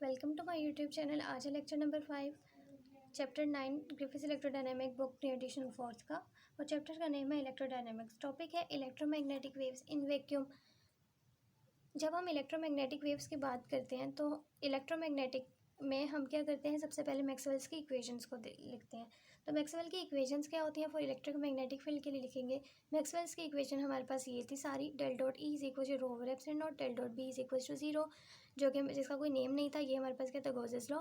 Welcome to my YouTube channel. आज है lecture number 5 chapter 9 Griffiths electrodynamic book edition 4 का, और चैप्टर का नेम है इलेक्ट्रोडायनेमिक्स। टॉपिक है इलेक्ट्रोमैग्नेटिक वेव्स इन वैक्यूम। जब हम इलेक्ट्रोमैग्नेटिक वेव्स की बात करते हैं तो इलेक्ट्रोमैग्नेटिक में हम क्या करते हैं, सबसे पहले मैक्सवेल्स की इक्वेशंस को लिखते हैं। तो मैक्सवेल की इक्वेशंस क्या होती हैं फॉर इलेक्ट्रोमैग्नेटिक फील्ड के लिए लिखेंगे। मैक्सवेल्स की इक्वेशन हमारे पास ये थी सारी, del dot E is equal to rho over epsilon naught, del dot B is equal to 0, जो कि जिसका कोई नेम नहीं था। ये हमारे पास क्या था, गॉसेस लॉ।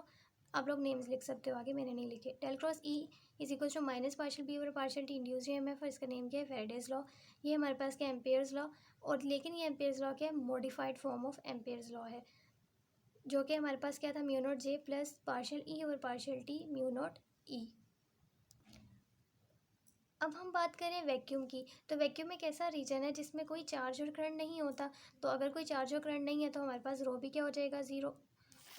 आप लोग नेम्स लिख सकते हो आगे, मैंने नहीं लिखे। Del cross E is equal to minus partial B over partial T induce EMF, और इसका नेम क्या है, फैराडेज लॉ। ये हमारे पास क्या, एम्पेयर्स लॉ। और लेकिन ये एम्पेयर्स लॉ क्या है, modified form of Ampere's law है, जो कि हमारे पास क्या था, mu naught J plus partial E over partial T mu naught E. अब हम बात करें वैक्यूम की, तो वैक्यूम एक ऐसा रीजन है जिसमें कोई चार्ज और करंट नहीं होता। तो अगर कोई चार्ज और करंट नहीं है तो हमारे पास रो भी क्या हो जाएगा, ज़ीरो,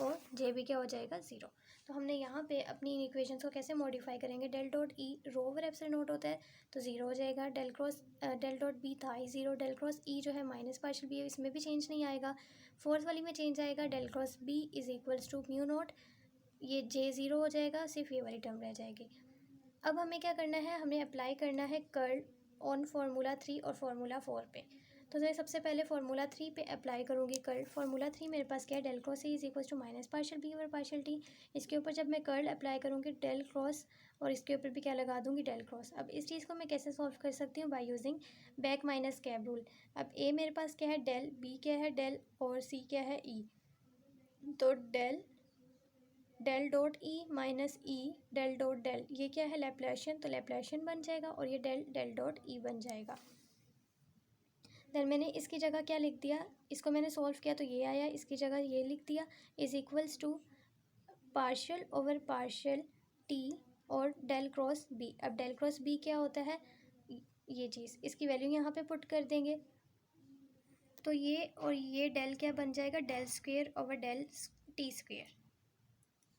और जे भी क्या हो जाएगा, ज़ीरो। तो हमने यहाँ पे अपनी इन इक्वेशंस को कैसे मॉडिफाई करेंगे। Del dot E rho over epsilon naught होता है तो ज़ीरो हो जाएगा। डेल डॉट बी था ही ज़ीरो। डेल क्रॉस ई जो है माइनस पार्शियल बी है, इसमें भी चेंज नहीं आएगा। फोर्थ वाली में चेंज आएगा, del cross B is equals to mu naught, ये जे ज़ीरो हो जाएगा, सिर्फ ये वाली टर्म रह जाएगी। अब हमें क्या करना है, हमें अप्लाई करना है कर्ल ऑन फार्मूला 3 और फार्मूला 4 पे। तो मैं सबसे पहले फार्मूला 3 पे अप्लाई करूँगी कर्ल। फार्मूला 3 मेरे पास क्या है, del cross A is equal to minus partial B over partial T. इसके ऊपर जब मैं कर्ल अप्लाई करूँगी डेल क्रॉस, और इसके ऊपर भी क्या लगा दूँगी, डेल क्रॉस। अब इस चीज़ को मैं कैसे सॉल्व कर सकती हूँ, by using back minus cap rule. अब ए मेरे पास क्या है, डेल, बी क्या है, डेल, और सी क्या है, ई। तो del dot E minus E del dot del, ये क्या है, लैप्लासियन, तो लैप्लासियन बन जाएगा, और ये डेल डॉट ई बन जाएगा। देन मैंने इसकी जगह क्या लिख दिया, इसको मैंने सॉल्व किया तो ये आया, इसकी जगह ये लिख दिया, is equals to partial over partial T और डेल क्रॉस बी। अब डेल क्रॉस बी क्या होता है, ये चीज़, इसकी वैल्यू यहाँ पे पुट कर देंगे। तो ये और ये डेल क्या बन जाएगा, del square over del T square.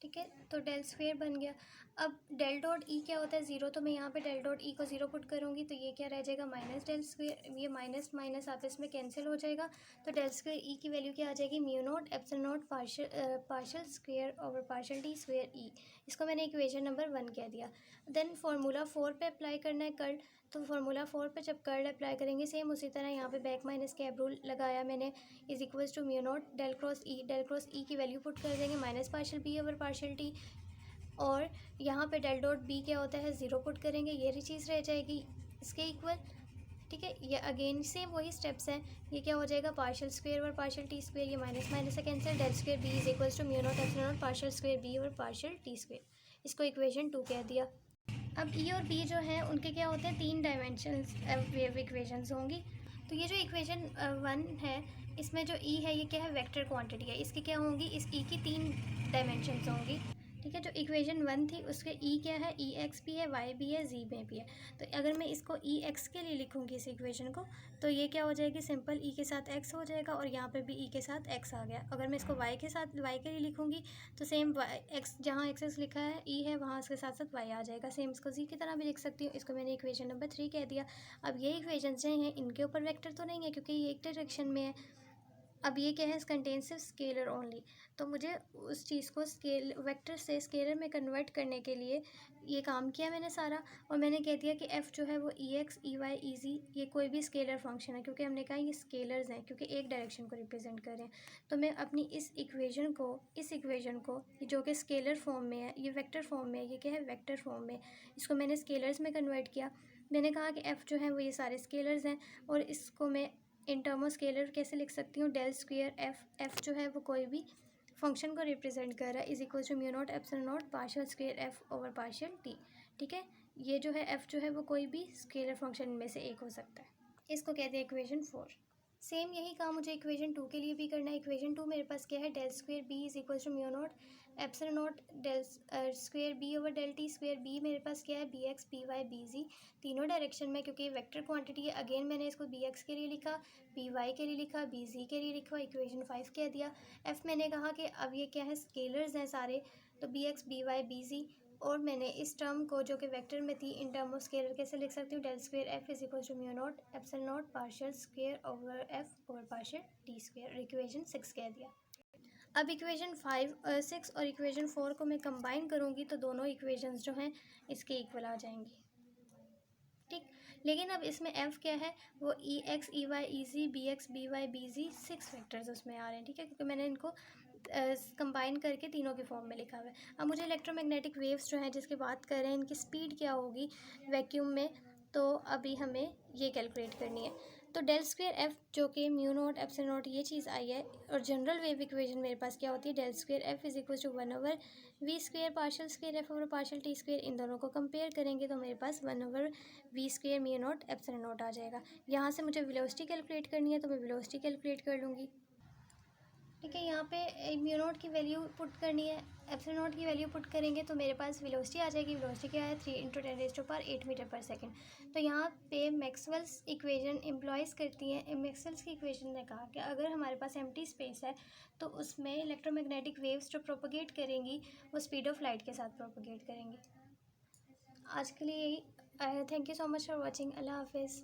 ठीक है, तो डेल स्क्वेयर बन गया। अब डेल डॉट ई क्या होता है, ज़ीरो, तो मैं यहाँ पे डेल डॉट ई को ज़ीरो पुट करूँगी तो ये क्या रह जाएगा, माइनस डेल स्क्वेयर, ये माइनस माइनस आपस में कैंसिल हो जाएगा। तो डेल स्क्वेयर ई की वैल्यू क्या आ जाएगी, mu not epsilon not partial square over partial T square E. इसको मैंने इक्वेशन नंबर 1 कह दिया। देन फार्मूला 4 पे अप्लाई करना है कर्ल। तो फार्मूला 4 पे जब कर्ल अप्लाई करेंगे, सेम उसी तरह यहाँ पे बैक माइनस कैप रूल लगाया मैंने, is equals to mu naught del cross E. Del cross E की वैल्यू पुट कर देंगे, minus partial B over partial T, और यहाँ पे डेल डॉट बी क्या होता है, ज़ीरो पुट करेंगे, ये चीज़ रह जाएगी इसके इक्वल। ठीक है, ये अगेन सेम वही स्टेप्स हैं। ये क्या हो जाएगा, पार्शियल स्क्वेयर और पार्शियल टी स्क्वेयर, ये माइनस माइनस से cancel, del square B is equals to mu not epsilon not partial square B और पार्शियल टी स्क्वेयर। इसको इक्वेशन 2 कह दिया। अब ई और बी जो हैं उनके क्या होते हैं, 3 डायमेंशंस वेव इक्वेशंस होंगी। तो ये जो इक्वेशन 1 है, इसमें जो ई है ये क्या है, वेक्टर क्वांटिटी है। इसकी क्या होंगी, इस ई की 3 डायमेंशंस होंगी। ठीक है, जो इक्वेशन 1 थी उसके ई क्या है, ई एक्स भी है, वाई भी है, जी में भी है। तो अगर मैं इसको ई एक्स के लिए लिखूँगी इस इक्वेशन को, तो ये क्या हो जाएगी, सिंपल ई के साथ एक्स हो जाएगा, और यहाँ पे भी ई के साथ एक्स आ गया। अगर मैं इसको वाई के साथ, वाई के लिए लिखूँगी तो सेम एक्स, जहाँ एक्स लिखा है ई है, वहाँ उसके साथ साथ वाई आ जाएगा। सेम इसको जी की तरह भी लिख सकती हूँ। इसको मैंने इक्वेशन नंबर 3 कह दिया। अब ये इक्वेशन जो हैं इनके ऊपर वेक्टर तो नहीं है क्योंकि ये एक डायरेक्शन में है। अब ये क्या है, कंटेन सिर्फ स्केलर ओनली। तो मुझे उस चीज़ को स्केल वेक्टर से स्केलर में कन्वर्ट करने के लिए ये काम किया मैंने सारा, और मैंने कह दिया कि एफ़ जो है वो E X, E Y, E जी, ये कोई भी स्केलर फंक्शन है, क्योंकि हमने कहा ये स्केलर्स हैं क्योंकि एक डायरेक्शन को रिप्रेजेंट कर रहे हैं। तो मैं अपनी इस इक्वेशन को जो कि स्केलर फॉर्म में है, ये वेक्टर फॉर्म में है, ये क्या है, वेक्टर फॉर्म में, इसको मैंने स्केलर्स में कन्वर्ट किया। मैंने कहा कि एफ़ जो है वो ये सारे स्केलर्स हैं, और इसको मैं इन टर्म ऑफ स्केलर कैसे लिख सकती हूँ, डेल स्क्वेयर एफ जो है वो कोई भी फंक्शन को रिप्रेजेंट कर रहा है, is equal to mu not epsilon not partial square F over partial T. ठीक है, ये जो है एफ जो है वो कोई भी स्केलर फंक्शन में से एक हो सकता है। इसको कहते हैं इक्वेशन 4। सेम यही काम मुझे इक्वेशन 2 के लिए भी करना है। इक्वेशन 2 मेरे पास क्या है, del square B is equal to mu not epsilon naught del square B over del T square. B मेरे पास क्या है, B X, B Y, B Z, तीनों डायरेक्शन में, क्योंकि ये वेक्टर क्वांटिटी है। अगेन मैंने इसको बी एक्स के लिए लिखा, बी वाई के लिए लिखा, बी जी के लिए लिखा, इक्वेशन 5 कह दिया। एफ मैंने कहा कि अब ये क्या है, स्केलर्स हैं सारे, तो B X, B Y, B Z, और मैंने इस टर्म को जो कि वेक्टर में थी इन टर्म ऑफ स्केलर कैसे लिख सकती हूँ, del square F is equal to mu not epsilon not partial square over F over partial T square, equation 6 कह दिया। अब इक्वेशन 6 और इक्वेशन 4 को मैं कंबाइन करूँगी तो दोनों इक्वेशंस जो हैं इसके इक्वल आ जाएंगी। ठीक, लेकिन अब इसमें एफ क्या है, वो E X E Y E Z B X B Y B Z 6 factors उसमें आ रहे हैं। ठीक है, क्योंकि मैंने इनको कंबाइन करके तीनों के फॉर्म में लिखा हुआ है। अब मुझे इलेक्ट्रोमैग्नेटिक वेव्स जो हैं जिसकी बात कर रहे हैं, इनकी स्पीड क्या होगी वैक्यूम में, तो अभी हमें ये कैलकुलेट करनी है। तो डेल स्क्वेयर एफ जो कि म्यू नॉट एप्सिलॉन नॉट ये चीज़ आई है, और जनरल वेव इक्वेशन मेरे पास क्या होती है, del square F is equal to 1/v square partial square F over partial T square. इन दोनों को कंपेयर करेंगे तो मेरे पास 1/v square mu not epsilon naught आ जाएगा। यहाँ से मुझे वेलोसिटी कैलकुलेट करनी है तो मैं वेलोसिटी कैलकुलेट कर लूँगी। ठीक है, यहाँ पे म्यू नॉट की वैल्यू पुट करनी है, एप्सिलॉन नॉट की वैल्यू पुट करेंगे तो मेरे पास वेलोसिटी आ जाएगी। वेलोसिटी क्या है, 3 × 10⁸ मीटर पर सेकंड। तो यहाँ पे मैक्सवेल्स इक्वेशन एम्प्लॉयज करती हैं। मैक्सवेल्स की इक्वेशन ने कहा कि अगर हमारे पास एम्प्टी स्पेस है तो उसमें इलेक्ट्रोमैग्नेटिक वेव्स जो प्रोपोगेट करेंगी वो स्पीड ऑफ लाइट के साथ प्रोपोगेट करेंगी। आज के लिए यही। Thank you so much for watching. अल्लाह हाफिज़।